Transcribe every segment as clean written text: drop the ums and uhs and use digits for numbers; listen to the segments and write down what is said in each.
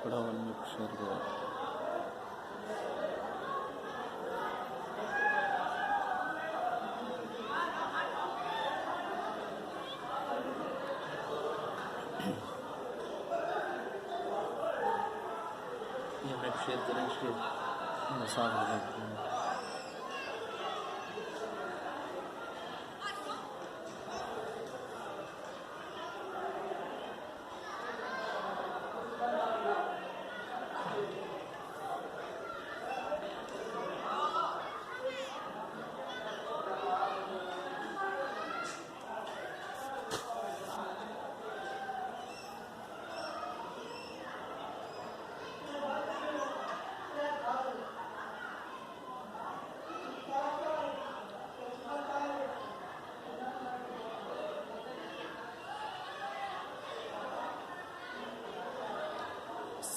थोड़ा और में शेयर करो। ये मैं शेयर करें इसलिए मसाज हो जाती है।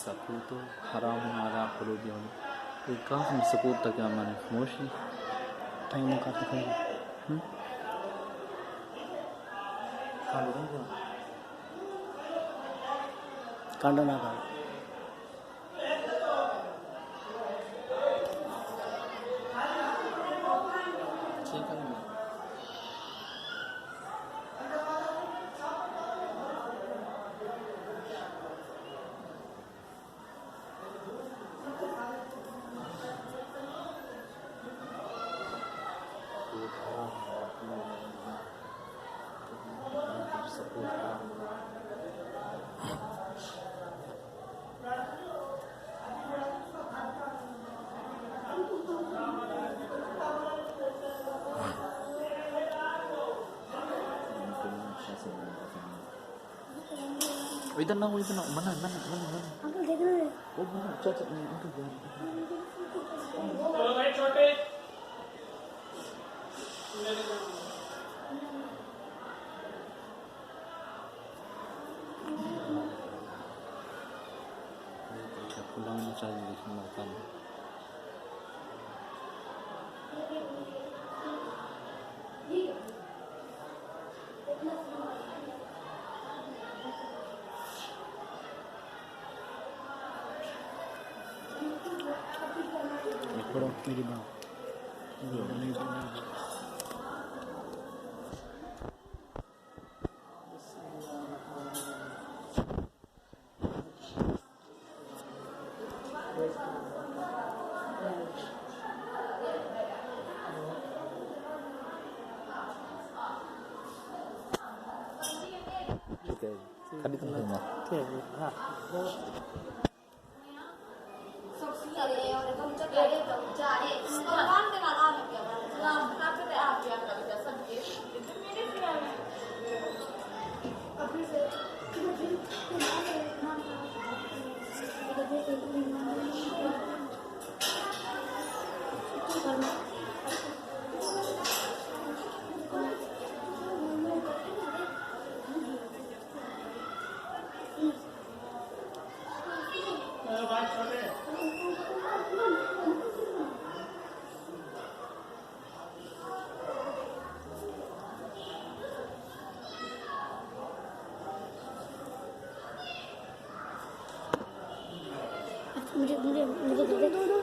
सकूत हराम आला क़ुलूबि ये कहाँ सकूत तक क्या माने खामोशी टाइम का तो कांडा ना का ठीक है। इधर ना वो इधर ना मना मना मना मना अंकल देख रहे हैं वो मना चाचा अंकल चलो भाई छोटे खुलाना चाहिए लेकिन मौका नहीं। पढ़ो मेरी बात ठीक है खाली तो नहीं ठीक है हाँ मुझे मुझे मुझे दे दो